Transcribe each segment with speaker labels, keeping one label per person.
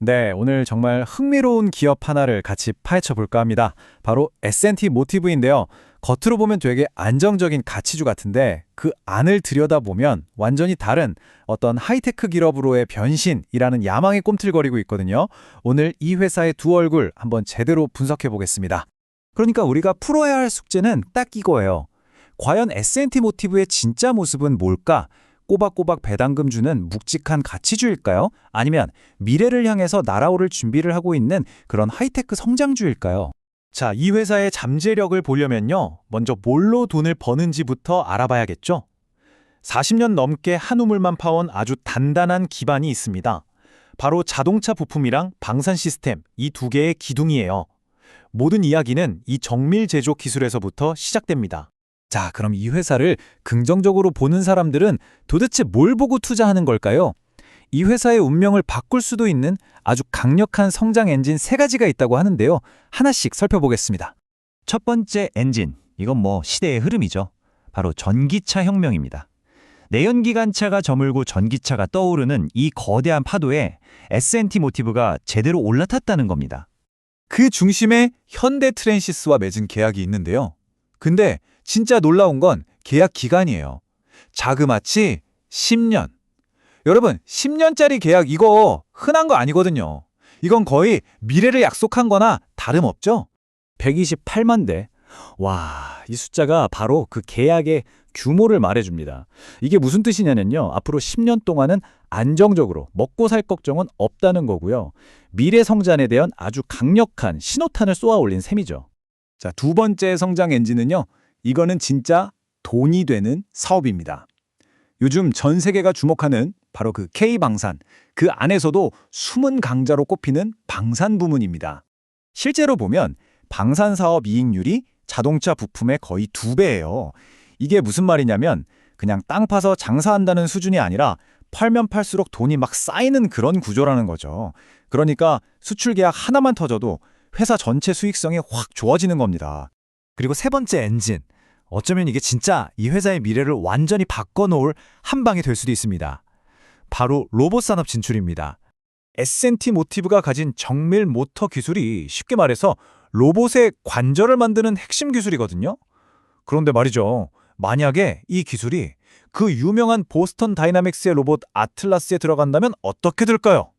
Speaker 1: 네, 오늘 정말 흥미로운 기업 하나를 같이 파헤쳐 볼까 합니다. 바로 S&T 모티브인데요. 겉으로 보면 되게 안정적인 가치주 같은데 그 안을 들여다보면 완전히 다른 어떤 하이테크 기업으로의 변신이라는 야망이 꿈틀거리고 있거든요. 오늘 이 회사의 두 얼굴 한번 제대로 분석해 보겠습니다. 그러니까 우리가 풀어야 할 숙제는 딱 이거예요. 과연 S&T 모티브의 진짜 모습은 뭘까? 꼬박꼬박 배당금 주는 묵직한 가치주일까요? 아니면 미래를 향해서 날아오를 준비를 하고 있는 그런 하이테크 성장주일까요? 자, 이 회사의 잠재력을 보려면요. 먼저 뭘로 돈을 버는지부터 알아봐야겠죠? 40년 넘게 한 우물만 파온 아주 단단한 기반이 있습니다. 바로 자동차 부품이랑 방산 시스템, 이 두 개의 기둥이에요. 모든 이야기는 이 정밀 제조 기술에서부터 시작됩니다. 자, 그럼 이 회사를 긍정적으로 보는 사람들은 도대체 뭘 보고 투자하는 걸까요? 이 회사의 운명을 바꿀 수도 있는 아주 강력한 성장 엔진 세 가지가 있다고 하는데요. 하나씩 살펴보겠습니다.
Speaker 2: 첫 번째 엔진, 이건 시대의 흐름이죠. 바로 전기차 혁명입니다. 내연기관차가 저물고 전기차가 떠오르는 이 거대한 파도에 S&T 모티브가 제대로 올라탔다는 겁니다.
Speaker 1: 그 중심에 현대 트랜시스와 맺은 계약이 있는데요. 근데 진짜 놀라운 건 계약 기간이에요. 자그마치 10년. 여러분, 10년짜리 계약 이거 흔한 거 아니거든요. 이건 거의 미래를 약속한 거나 다름없죠? 128만 대. 와, 이 숫자가 바로 그 계약의 규모를 말해줍니다. 이게 무슨 뜻이냐면요. 앞으로 10년 동안은 안정적으로 먹고 살 걱정은 없다는 거고요. 미래 성장에 대한 아주 강력한 신호탄을 쏘아 올린 셈이죠. 자, 두 번째 성장 엔진은요. 이거는 진짜 돈이 되는 사업입니다. 요즘 전 세계가 주목하는 바로 그 K방산, 그 안에서도 숨은 강자로 꼽히는 방산 부문입니다. 실제로 보면 방산 사업 이익률이 자동차 부품의 거의 2배예요. 이게 무슨 말이냐면 그냥 땅 파서 장사한다는 수준이 아니라 팔면 팔수록 돈이 막 쌓이는 그런 구조라는 거죠. 그러니까 수출 계약 하나만 터져도 회사 전체 수익성이 확 좋아지는 겁니다.
Speaker 3: 그리고 세 번째 엔진. 어쩌면 이게 진짜 이 회사의 미래를 완전히 바꿔놓을 한 방이 될 수도 있습니다. 바로 로봇 산업 진출입니다.
Speaker 1: S&T 모티브가 가진 정밀 모터 기술이 쉽게 말해서 로봇의 관절을 만드는 핵심 기술이거든요. 그런데 말이죠. 만약에 이 기술이 그 유명한 보스턴 다이나믹스의 로봇 아틀라스에 들어간다면 어떻게 될까요?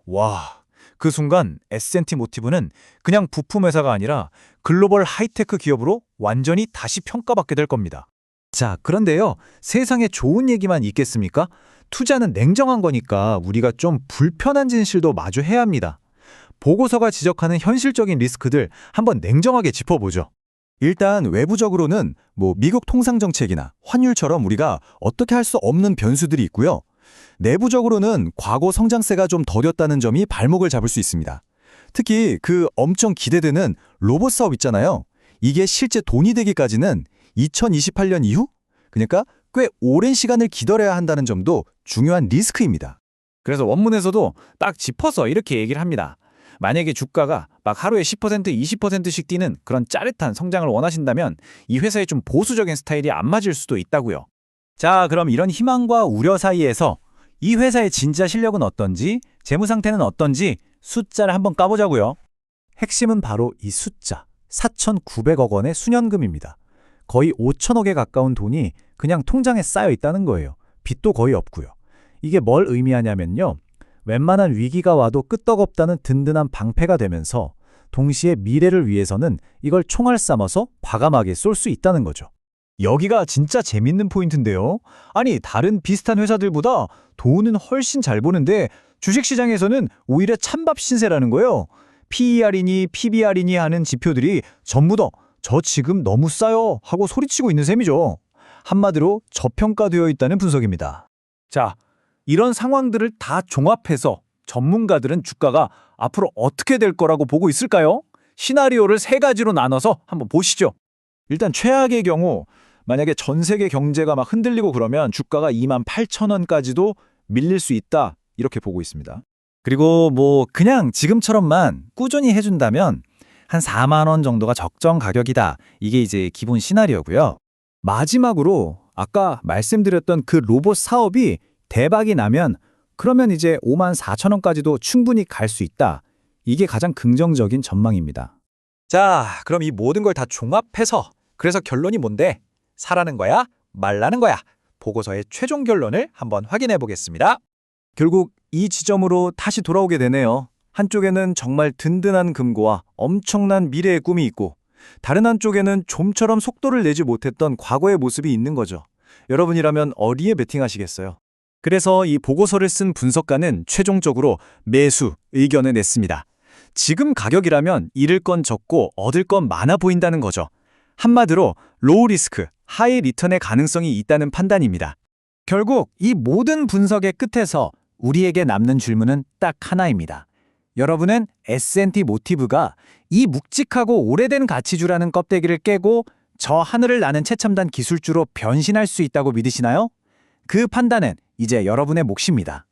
Speaker 1: 와, 그 순간 S&T 모티브는 그냥 부품 회사가 아니라 글로벌 하이테크 기업으로 완전히 다시 평가받게 될 겁니다.
Speaker 3: 자, 그런데요. 세상에 좋은 얘기만 있겠습니까? 투자는 냉정한 거니까 우리가 좀 불편한 진실도 마주해야 합니다. 보고서가 지적하는 현실적인 리스크들 한번 냉정하게 짚어보죠.
Speaker 4: 일단 외부적으로는 미국 통상정책이나 환율처럼 우리가 어떻게 할 수 없는 변수들이 있고요. 내부적으로는 과거 성장세가 좀 더뎠다는 점이 발목을 잡을 수 있습니다. 특히 그 엄청 기대되는 로봇 사업 있잖아요. 이게 실제 돈이 되기까지는 2028년 이후? 그러니까 꽤 오랜 시간을 기다려야 한다는 점도 중요한 리스크입니다.
Speaker 1: 그래서 원문에서도 딱 짚어서 이렇게 얘기를 합니다. 만약에 주가가 막 하루에 10%, 20%씩 뛰는 그런 짜릿한 성장을 원하신다면 이 회사의 좀 보수적인 스타일이 안 맞을 수도 있다고요.
Speaker 3: 자, 그럼 이런 희망과 우려 사이에서 이 회사의 진짜 실력은 어떤지, 재무 상태는 어떤지 숫자를 한번 까보자고요. 핵심은 바로 이 숫자, 4,900억 원의 순연금입니다. 거의 5천억에 가까운 돈이 그냥 통장에 쌓여 있다는 거예요. 빚도 거의 없고요. 이게 뭘 의미하냐면요. 웬만한 위기가 와도 끄떡없다는 든든한 방패가 되면서 동시에 미래를 위해서는 이걸 총알 삼아서 과감하게 쏠 수 있다는 거죠.
Speaker 2: 여기가 진짜 재밌는 포인트인데요. 아니, 다른 비슷한 회사들보다 돈은 훨씬 잘 버는데 주식시장에서는 오히려 찬밥 신세라는 거예요. PER이니 PBR이니 하는 지표들이 전부 다 저 지금 너무 싸요 하고 소리치고 있는 셈이죠. 한마디로 저평가되어 있다는 분석입니다.
Speaker 1: 자, 이런 상황들을 다 종합해서 전문가들은 주가가 앞으로 어떻게 될 거라고 보고 있을까요? 시나리오를 세 가지로 나눠서 한번 보시죠. 일단 최악의 경우 만약에 전 세계 경제가 막 흔들리고 그러면 주가가 28,000원까지도 밀릴 수 있다 이렇게 보고 있습니다.
Speaker 3: 그리고 그냥 지금처럼만 꾸준히 해준다면 한 4만 원 정도가 적정 가격이다. 이게 이제 기본 시나리오고요. 마지막으로 아까 말씀드렸던 그 로봇 사업이 대박이 나면
Speaker 2: 그러면 이제 54,000원까지도 충분히 갈 수 있다. 이게 가장 긍정적인 전망입니다.
Speaker 3: 자, 그럼 이 모든 걸 다 종합해서 그래서 결론이 뭔데? 사라는 거야? 말라는 거야? 보고서의 최종 결론을 한번 확인해 보겠습니다.
Speaker 1: 결국 이 지점으로 다시 돌아오게 되네요. 한쪽에는 정말 든든한 금고와 엄청난 미래의 꿈이 있고 다른 한쪽에는 좀처럼 속도를 내지 못했던 과거의 모습이 있는 거죠. 여러분이라면 어디에 베팅하시겠어요? 그래서 이 보고서를 쓴 분석가는 최종적으로 매수 의견을 냈습니다. 지금 가격이라면 잃을 건 적고 얻을 건 많아 보인다는 거죠. 한마디로 로우 리스크, 하이 리턴의 가능성이 있다는 판단입니다.
Speaker 2: 결국 이 모든 분석의 끝에서 우리에게 남는 질문은 딱 하나입니다. 여러분은 S&T 모티브가 이 묵직하고 오래된 가치주라는 껍데기를 깨고 저 하늘을 나는 최첨단 기술주로 변신할 수 있다고 믿으시나요? 그 판단은 이제 여러분의 몫입니다.